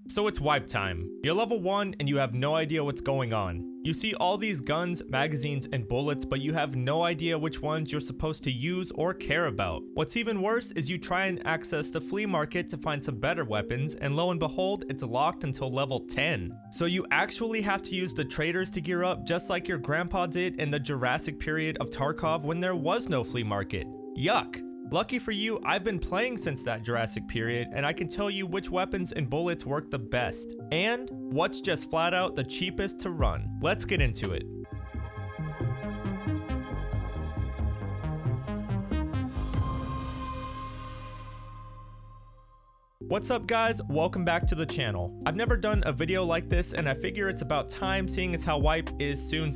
So it's wipe time. You're level 1 and you have no idea what's going on. You see all these guns, magazines, and bullets, but you have no idea which ones you're supposed to use or care about. What's even worse is you try and access the flea market to find some better weapons, and lo and behold, it's locked until level 10. So you actually have to use the traders to gear up, just like your grandpa did in the Jurassic period of Tarkov when there was no flea market. Yuck. Lucky for you, I've been playing since that Jurassic period, and I can tell you which weapons and bullets work the best, and what's just flat out the cheapest to run. Let's get into it. What's up guys, welcome back to the channel. I've never done a video like this and I figure it's about time seeing as how wipe is soon.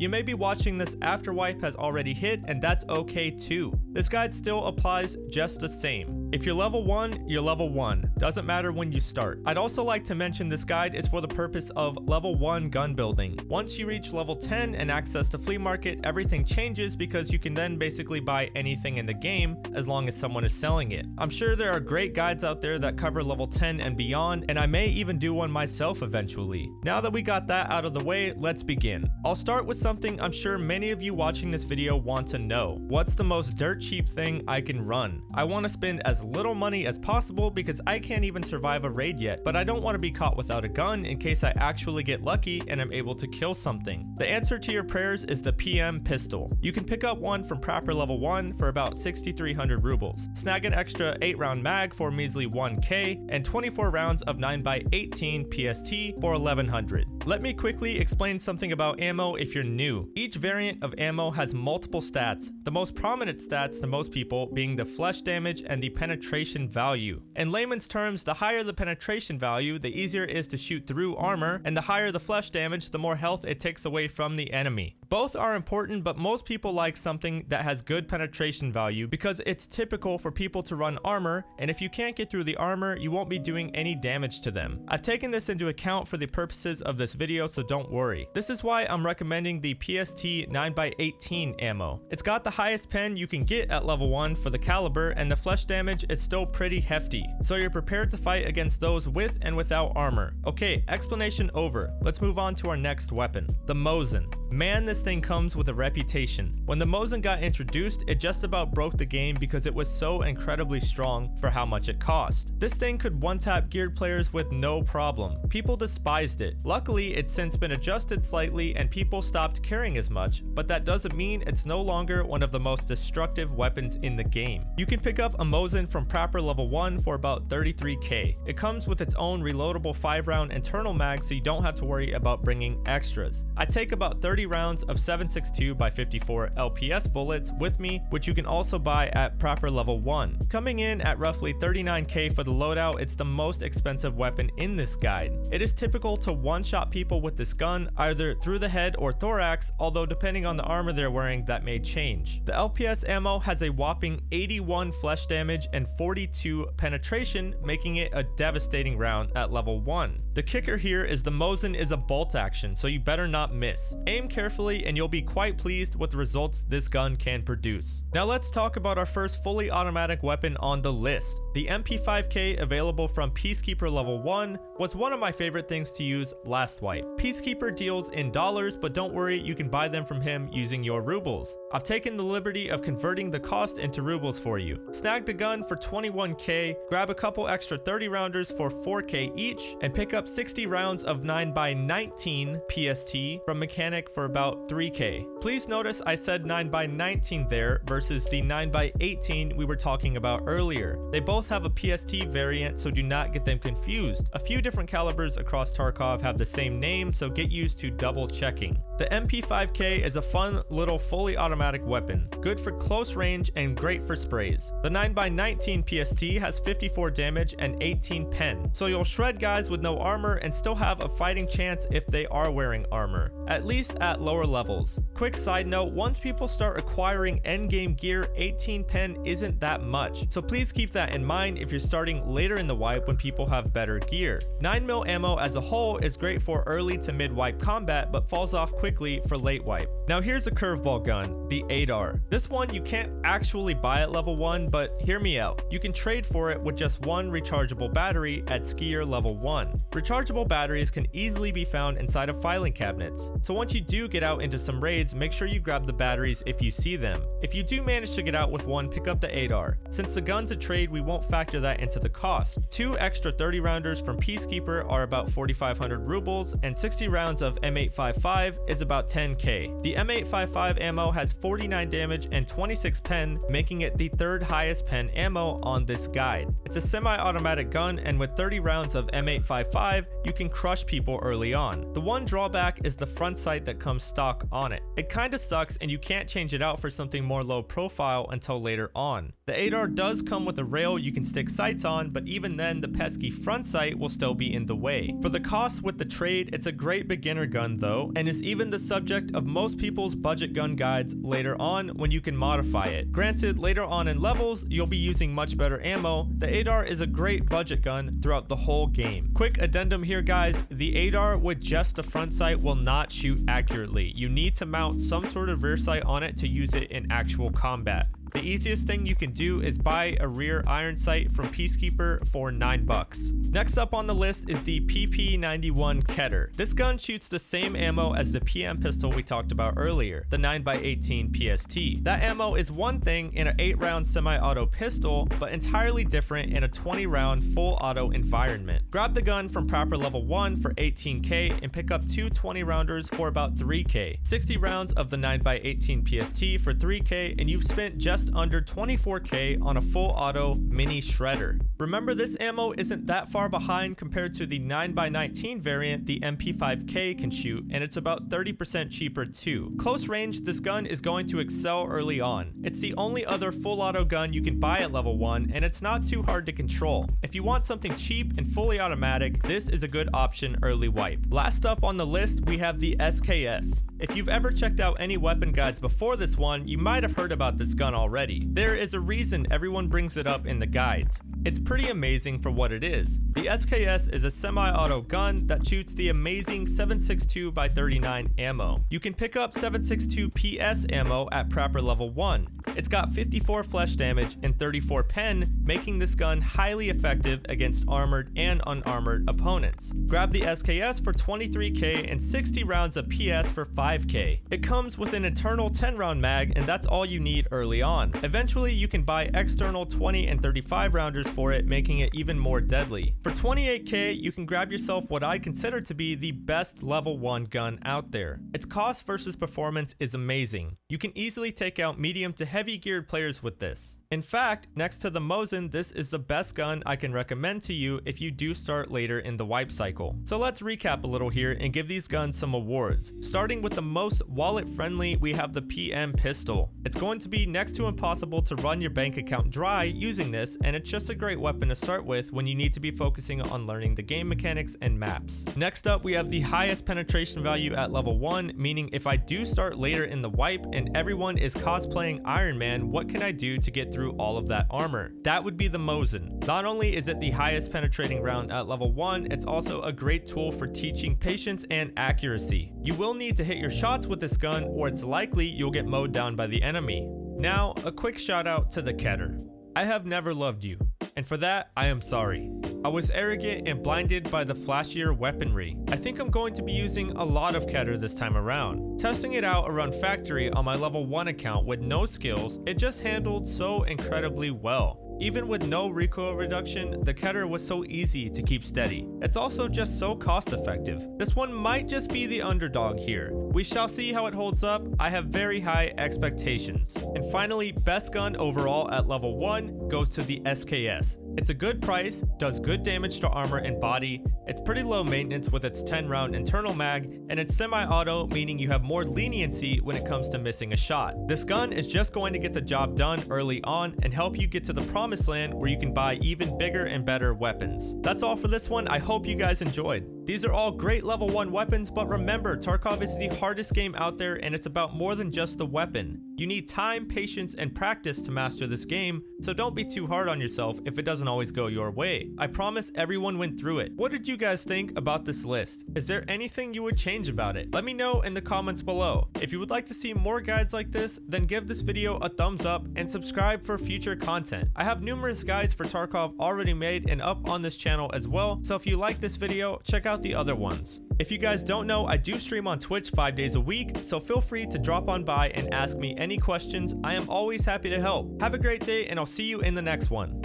You may be watching this after wipe has already hit and that's okay too. This guide still applies just the same. If you're level 1, you're level 1. Doesn't matter when you start. I'd also like to mention this guide is for the purpose of level 1 gun building. Once you reach level 10 and access the flea market, everything changes because you can then basically buy anything in the game as long as someone is selling it. I'm sure there are great guides out there that cover level 10 and beyond, and I may even do one myself eventually. Now that we got that out of the way, let's begin. I'll start with something I'm sure many of you watching this video want to know. What's the most dirt cheap thing I can run? I want to spend as little money as possible because I can't even survive a raid yet, but I don't want to be caught without a gun in case I actually get lucky and I'm able to kill something. The answer to your prayers is the PM pistol. You can pick up one from proper level 1 for about 6,300 rubles. Snag an extra 8-round mag for a measly 1k and 24 rounds of 9x18 PST for 1100. Let me quickly explain something about ammo if you're new. Each variant of ammo has multiple stats, the most prominent stats to most people being the flesh damage and the penetration value. In layman's terms, the higher the penetration value, the easier it is to shoot through armor, and the higher the flesh damage, the more health it takes away from the enemy. Both are important, but most people like something that has good penetration value because it's typical for people to run armor, and if you can't get through the armor, you won't be doing any damage to them. I've taken this into account for the purposes of this video, so don't worry. This is why I'm recommending the PST 9x18 ammo. It's got the highest pen you can get at level 1 for the caliber, and the flesh damage is still pretty hefty, so you're prepared to fight against those with and without armor. Okay, explanation over. Let's move on to our next weapon, the Mosin. Man, this thing comes with a reputation. When the Mosin got introduced, it just about broke the game because it was so incredibly strong for how much it cost. This thing could one-tap geared players with no problem. People despised it. Luckily, it's since been adjusted slightly and people stopped caring as much, but that doesn't mean it's no longer one of the most destructive weapons in the game. You can pick up a Mosin from proper level 1 for about 33k. It comes with its own reloadable 5-round internal mag, so you don't have to worry about bringing extras. I take about 30 rounds of 7.62x54 LPS bullets with me, which you can also buy at proper level 1. Coming in at roughly 39k for the loadout, it's the most expensive weapon in this guide. It is typical to one-shot people with this gun, either through the head or thorax, although depending on the armor they're wearing, that may change. The LPS ammo has a whopping 81 flesh damage and 42 penetration, making it a devastating round at level 1. The kicker here is the Mosin is a bolt action, so you better not miss. Aim carefully and you'll be quite pleased with the results this gun can produce. Now let's talk about our first fully automatic weapon on the list. The MP5K, available from Peacekeeper level 1, was one of my favorite things to use last wipe. Peacekeeper deals in dollars, but don't worry, you can buy them from him using your rubles. I've taken the liberty of converting the cost into rubles for you. Snag the gun for 21k, grab a couple extra 30 rounders for 4k each, and pick up 60 rounds of 9x19 PST from Mechanic for about 3k. Please notice I said 9x19 there versus the 9x18 we were talking about earlier. They both have a PST variant, so do not get them confused. A few different calibers across Tarkov have the same name, so get used to double checking. The MP5K is a fun little fully automatic weapon, good for close range and great for sprays. The 9x19 PST has 54 damage and 18 pen, so you'll shred guys with no armor and still have a fighting chance if they are wearing armor, at least at lower levels. Quick side note, once people start acquiring endgame gear, 18 pen isn't that much, so please keep that in mind if you're starting later in the wipe when people have better gear. 9mm ammo as a whole is great for early to mid wipe combat, but falls off quickly quickly for late wipe. Now here's a curveball gun, the Adar. This one you can't actually buy at level 1, but hear me out. You can trade for it with just one rechargeable battery at Skier level 1. Rechargeable batteries can easily be found inside of filing cabinets, so once you do get out into some raids, make sure you grab the batteries if you see them. If you do manage to get out with one, pick up the Adar. Since the gun's a trade, we won't factor that into the cost. 2 extra 30 rounders from Peacekeeper are about 4,500 rubles, and 60 rounds of M855 is about 10k. The M855 ammo has 49 damage and 26 pen, making it the 3rd highest pen ammo on this guide. It's a semi-automatic gun, and with 30 rounds of M855, you can crush people early on. The one drawback is the front sight that comes stock on it. It kinda sucks, and you can't change it out for something more low profile until later on. The Adar does come with a rail you can stick sights on, but even then the pesky front sight will still be in the way. For the cost with the trade, it's a great beginner gun though, and is even the subject of most people's budget gun guides later on when you can modify it. Granted, later on in levels, you'll be using much better ammo. The Adar is a great budget gun throughout the whole game. Quick addendum here guys, the Adar with just the front sight will not shoot accurately. You need to mount some sort of rear sight on it to use it in actual combat. The easiest thing you can do is buy a rear iron sight from Peacekeeper for $9. Next up on the list is the PP91 Cutter. This gun shoots the same ammo as the PM pistol we talked about earlier, the 9x18 PST. That ammo is one thing in an 8-round semi-auto pistol, but entirely different in a 20-round full auto environment. Grab the gun from proper level 1 for 18k and pick up 2 20-rounders for about 3k. 60 rounds of the 9x18 PST for 3k, and you've spent just under 24k on a full auto mini shredder. Remember, this ammo isn't that far behind compared to the 9x19 variant the MP5K can shoot, and it's about 30% cheaper too. Close range, this gun is going to excel early on. It's the only other full auto gun you can buy at level 1, and it's not too hard to control. If you want something cheap and fully automatic, this is a good option early wipe. Last up on the list, we have the SKS. If you've ever checked out any weapon guides before this one, you might have heard about this gun already. There is a reason everyone brings it up in the guides. It's pretty amazing for what it is. The SKS is a semi-auto gun that shoots the amazing 7.62x39 ammo. You can pick up 7.62 PS ammo at proper level 1. It's got 54 flesh damage and 34 pen, making this gun highly effective against armored and unarmored opponents. Grab the SKS for 23k and 60 rounds of PS for 5k. It comes with an internal 10-round mag, and that's all you need early on. Eventually, you can buy external 20 and 35 rounders for it, making it even more deadly. For 28k, you can grab yourself what I consider to be the best level 1 gun out there. Its cost versus performance is amazing. You can easily take out medium to heavy geared players with this. In fact, next to the Mosin, this is the best gun I can recommend to you if you do start later in the wipe cycle. So let's recap a little here and give these guns some awards. Starting with the most wallet friendly, we have the PM pistol. It's going to be next to impossible to run your bank account dry using this, and it's just a great weapon to start with when you need to be focusing on learning the game mechanics and maps. Next up, we have the highest penetration value at level 1, meaning if I do start later in the wipe and everyone is cosplaying Iron Man, what can I do to get through all of that armor? That would be the Mosin. Not only is it the highest penetrating round at level 1, it's also a great tool for teaching patience and accuracy. You will need to hit your shots with this gun, or it's likely you'll get mowed down by the enemy. Now, a quick shout out to the Cutter. I have never loved you, and for that, I am sorry. I was arrogant and blinded by the flashier weaponry. I think I'm going to be using a lot of Cutter this time around. Testing it out around factory on my level 1 account with no skills, it just handled so incredibly well. Even with no recoil reduction, the Cutter was so easy to keep steady. It's also just so cost effective. This one might just be the underdog here. We shall see how it holds up. I have very high expectations. And finally, best gun overall at level 1 goes to the SKS. It's a good price, does good damage to armor and body, it's pretty low maintenance with its 10-round internal mag, and it's semi-auto, meaning you have more leniency when it comes to missing a shot. This gun is just going to get the job done early on and help you get to the promised land where you can buy even bigger and better weapons. That's all for this one. I hope you guys enjoyed. These are all great level 1 weapons, but remember, Tarkov is the hardest game out there and it's about more than just the weapon. You need time, patience, and practice to master this game, so don't be too hard on yourself if it doesn't always go your way. I promise everyone went through it. What did you guys think about this list? Is there anything you would change about it? Let me know in the comments below. If you would like to see more guides like this, then give this video a thumbs up and subscribe for future content. I have numerous guides for Tarkov already made and up on this channel as well, so if you like this video, check out the other ones. If you guys don't know, I do stream on Twitch 5 days a week, so feel free to drop on by and ask me any questions. I am always happy to help. Have a great day, and I'll see you in the next one.